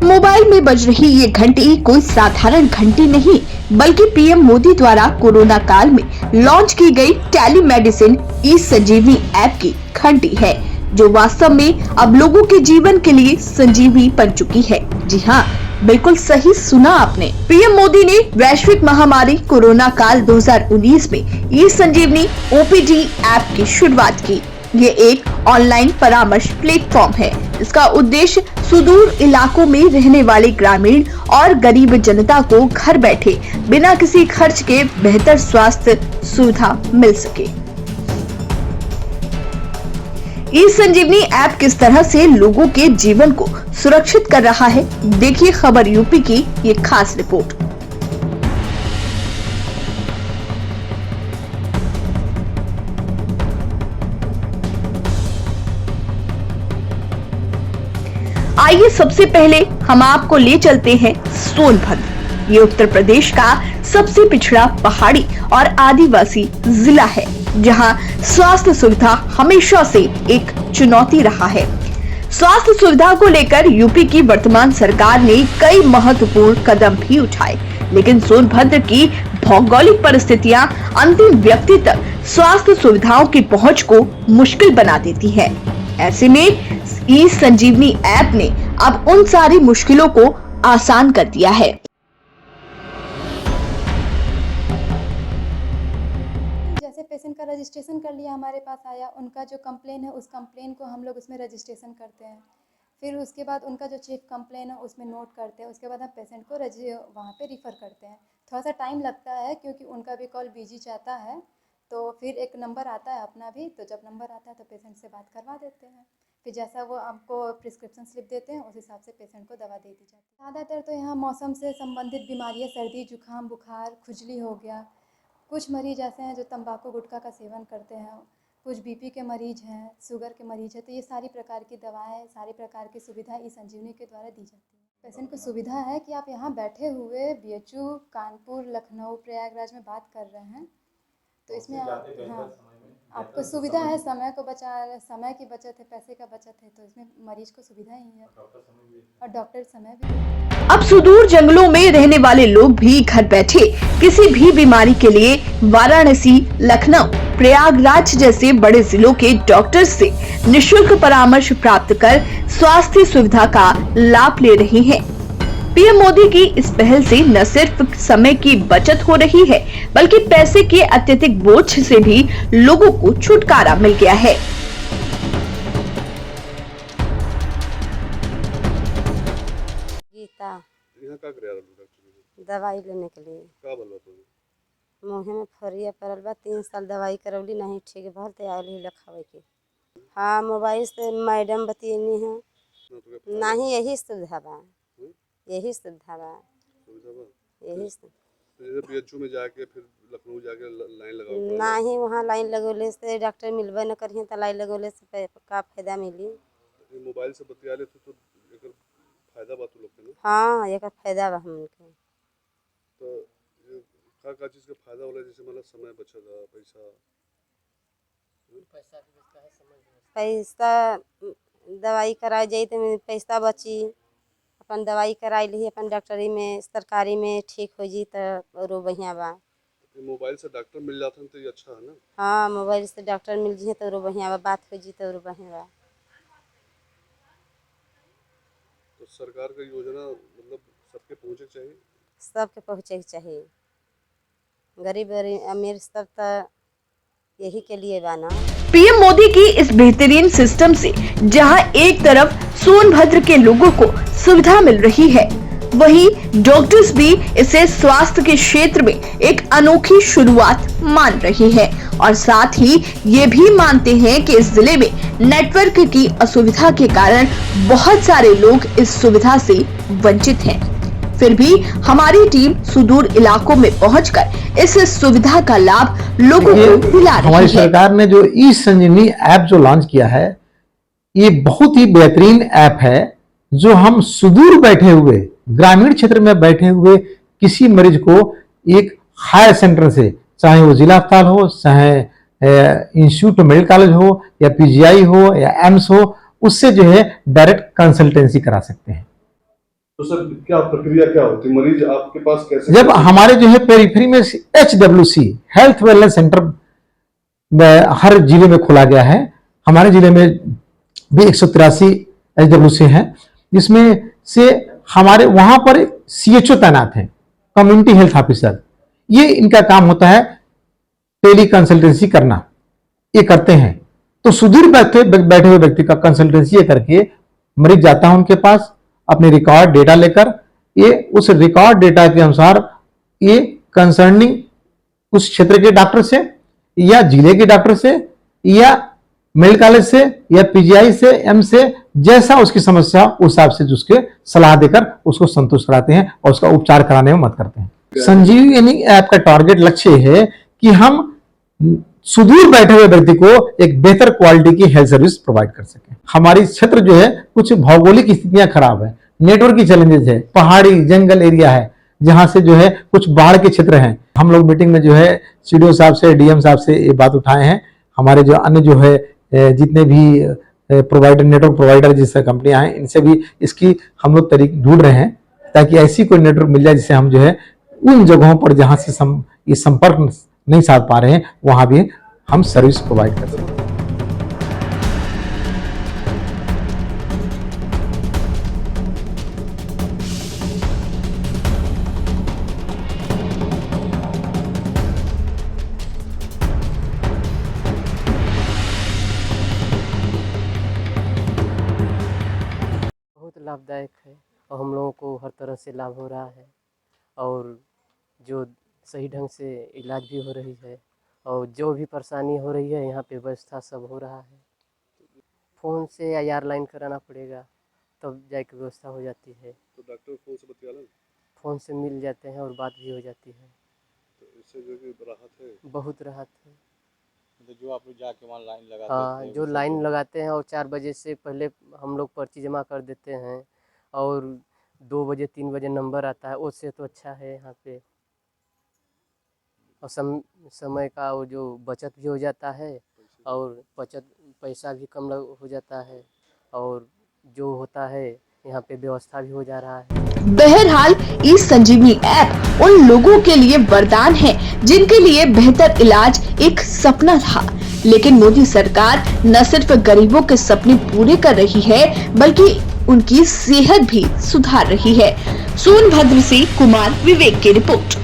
Mobile में बज रही ये घंटी कोई साधारण घंटी नहीं, बल्कि पीएम मोदी द्वारा कोरोना काल में लॉन्च की गई टेलीमेडिसिन ई संजीवनी ऐप की घंटी है, जो वास्तव में अब लोगों के जीवन के लिए संजीवनी बन चुकी है। जी हाँ, बिल्कुल सही सुना आपने। पीएम मोदी ने वैश्विक महामारी कोरोना काल 2019 में ई संजीवनी ओपीडी ऐप की शुरुआत की। ये एक ऑनलाइन परामर्श प्लेटफॉर्म है। इसका उद्देश्य सुदूर इलाकों में रहने वाले ग्रामीण और गरीब जनता को घर बैठे बिना किसी खर्च के बेहतर स्वास्थ्य सुविधा मिल सके। ई संजीवनी ऐप किस तरह से लोगों के जीवन को सुरक्षित कर रहा है, देखिए खबर यूपी की ये खास रिपोर्ट। आइए सबसे पहले हम आपको ले चलते हैं सोनभद्र। ये उत्तर प्रदेश का सबसे पिछड़ा पहाड़ी और आदिवासी जिला है, जहां स्वास्थ्य सुविधा हमेशा से एक चुनौती रहा है। स्वास्थ्य सुविधा को लेकर यूपी की वर्तमान सरकार ने कई महत्वपूर्ण कदम भी उठाए, लेकिन सोनभद्र की भौगोलिक परिस्थितियां अंतिम व्यक्ति तक स्वास्थ्य सुविधाओं की पहुंच को मुश्किल बना देती है। ऐसे में ई संजीवनी ऐप ने अब उन सारी मुश्किलों को आसान कर दिया है। जैसे पेशेंट का रजिस्ट्रेशन कर लिया, हमारे पास आया, उनका जो कंप्लेन है उस कंप्लेन को हम लोग उसमें रजिस्ट्रेशन करते हैं। फिर उसके बाद उनका जो चीफ कंप्लेन है उसमें नोट करते हैं। उसके बाद हम पेशेंट को वहाँ पे रिफ़र करते हैं। थोड़ा सा टाइम लगता है क्योंकि उनका भी कॉल बिजी जाता है, तो फिर एक नंबर आता है अपना भी, तो जब नंबर आता है तो पेशेंट से बात करवा देते हैं। फिर जैसा वो आपको प्रिस्क्रिप्शन स्लिप देते हैं उस हिसाब से पेशेंट को दवा दे दी जाती है। ज़्यादातर तो यहाँ मौसम से संबंधित बीमारियाँ, सर्दी जुकाम बुखार खुजली हो गया। कुछ मरीज़ ऐसे हैं जो तंबाकू गुटखा का सेवन करते हैं, कुछ बीपी के मरीज़ हैं, शुगर के मरीज़ हैं, तो ये सारी प्रकार की दवाएं, सारी प्रकार की सुविधाएं ई संजीवनी के द्वारा दी जाती है। पेशेंट को सुविधा है कि आप यहाँ बैठे हुए बीएचयू कानपुर, लखनऊ, प्रयागराज में बात कर रहे हैं, तो इसमें हाँ आपको सुविधा है। समय की बचत है, पैसे का बचत है, तो इसमें मरीज को सुविधा ही है और डॉक्टर समय भी। अब सुदूर जंगलों में रहने वाले लोग भी घर बैठे किसी भी बीमारी के लिए वाराणसी, लखनऊ, प्रयागराज जैसे बड़े जिलों के डॉक्टर से निःशुल्क परामर्श प्राप्त कर स्वास्थ्य सुविधा का लाभ ले रहे हैं। पीएम मोदी की इस पहल से न सिर्फ समय की बचत हो रही है, बल्कि पैसे के अत्यधिक बोझ से भी लोगों को छुटकारा मिल गया है। गीता यहाँ का करे दवाई लेने के लिए का बोलबा तो मुँहे में फरिया पड़ल बा। 3 साल दवाई करवली, नहीं ठीक भल तो आयल ही लखावे के। हाँ, मोबाइल से मैडम बतियनी है, नहीं यही सुविधा बा, यही सुविधा बा, यही जैसे बीएचयू में जाके फिर लखनऊ जाके लाइन लगाओ, नहीं वहाँ लाइन लगोले से डॉक्टर मिलबे न करिए तो लाइन लगोले से का फायदा मिली। मोबाइल से बतिया ले तो एकर फायदा बा तू लोग के ना। हाँ, एक फायदा बा हमके। तो का चीज का फायदा होला, जैसे मतलब समय बचेगा, पैसा दवाई कराई जाई तो पैसा बची, अपन दवाई कराई ली अपन डॉक्टरी में सरकारी में ठीक हो जी तो बढ़िया बा। मोबाइल से डॉक्टर मिल जाता है तो ये अच्छा है ना। हाँ, मोबाइल से डॉक्टर मिल जी तो बढ़िया बा, बात हो जी तो बढ़िया बा। तो सरकार का योजना मतलब सबके पहुँचे चाहिए, सबके पहुँचे के चाहिए, गरीब अमीर सब तो यही के लिए बा ना। पीएम मोदी की इस बेहतरीन सिस्टम से जहां एक तरफ सोनभद्र के लोगों को सुविधा मिल रही है, वहीं डॉक्टर्स भी इसे स्वास्थ्य के क्षेत्र में एक अनोखी शुरुआत मान रहे हैं और साथ ही ये भी मानते हैं कि इस जिले में नेटवर्क की असुविधा के कारण बहुत सारे लोग इस सुविधा से वंचित हैं। फिर भी हमारी टीम सुदूर इलाकों में पहुंचकर इस सुविधा का लाभ लोगों को दिला रही है। हमारी सरकार ने जो ई संजीवनी ऐप जो लॉन्च किया है, ये बहुत ही बेहतरीन ऐप है, जो हम सुदूर बैठे हुए ग्रामीण क्षेत्र में बैठे हुए किसी मरीज को एक हायर सेंटर से, चाहे वो जिला अस्पताल हो, चाहे इंस्टीट्यूट मेडिकल कॉलेज हो या पीजीआई हो या एम्स हो, उससे जो है डायरेक्ट कंसल्टेंसी करा सकते हैं। तो सर क्या प्रक्रिया क्या होती है, मरीज आपके पास कैसे? जब हमारे जो है पेरिफेरी में HWC हेल्थ वेलनेस सेंटर हर जिले में खोला गया है। हमारे जिले में भी 183 HWC हैं, जिसमें से हमारे वहां पर CHO तैनात हैं, कम्युनिटी हेल्थ ऑफिसर। ये इनका काम होता है टेली कंसल्टेंसी करना, ये करते हैं। तो सुदूर बैठे हुए व्यक्ति का कंसल्टेंसी ये करके मरीज जाता है उनके पास अपने रिकॉर्ड डेटा लेकर, ये उस रिकॉर्ड डेटा के अनुसार ये कंसर्निंग उस क्षेत्र के डॉक्टर से या जिले के डॉक्टर से या मेडिकल कॉलेज से या PGI से, एम्स से, जैसा उसकी समस्या उस हिसाब से उसके सलाह देकर उसको संतुष्ट कराते हैं और उसका उपचार कराने में मदद करते हैं। संजीवनी ऐप का टारगेट लक्ष्य है कि हम सुदूर बैठे हुए व्यक्ति को एक बेहतर क्वालिटी की हेल्थ सर्विस प्रोवाइड कर सकें। हमारी क्षेत्र जो है कुछ भौगोलिक स्थितियां खराब है, नेटवर्क की चैलेंजेस है, पहाड़ी जंगल एरिया है, जहां से जो है कुछ बाढ़ के क्षेत्र हैं। हम लोग मीटिंग में जो है CDO साहब से, DM साहब से ये बात उठाए हैं। हमारे जो अन्य जो है जितने भी प्रोवाइडर, नेटवर्क प्रोवाइडर जिससे कंपनियां हैं, इनसे भी इसकी हम लोग तरीके ढूंढ रहे हैं ताकि ऐसी कोई नेटवर्क मिल जाए जिससे हम जो है उन जगहों पर जहां से ये संपर्क नहीं साध पा रहे हैं वहां भी हम सर्विस प्रोवाइड कर सकें। बहुत लाभदायक है और हम लोगों को हर तरह से लाभ हो रहा है और जो सही ढंग से इलाज भी हो रही है और जो भी परेशानी हो रही है यहाँ पे व्यवस्था सब हो रहा है। फ़ोन से या लाइन कराना पड़ेगा तब जाके व्यवस्था हो जाती है। तो डॉक्टर फोन से बतिया लें? फ़ोन से मिल जाते हैं और बात भी हो जाती है। तो इससे जो कि राहत है? बहुत राहत है। तो जो आप लोग जाके वहाँ लाइन लगाते हाँ, थे, जो लाइन लगाते हैं और 4 बजे से पहले हम लोग पर्ची जमा कर देते हैं और 2 बजे 3 बजे नंबर आता है, उससे तो अच्छा है यहाँ पे। और समय का वो जो बचत भी हो जाता है और पैसा भी कम हो जाता है और जो होता है यहाँ पे व्यवस्था भी हो जा रहा है। बहरहाल ई संजीवनी ऐप उन लोगों के लिए वरदान है जिनके लिए बेहतर इलाज एक सपना था, लेकिन मोदी सरकार न सिर्फ गरीबों के सपने पूरे कर रही है बल्कि उनकी सेहत भी सुधार रही है। सोनभद्र से कुमार विवेक की रिपोर्ट।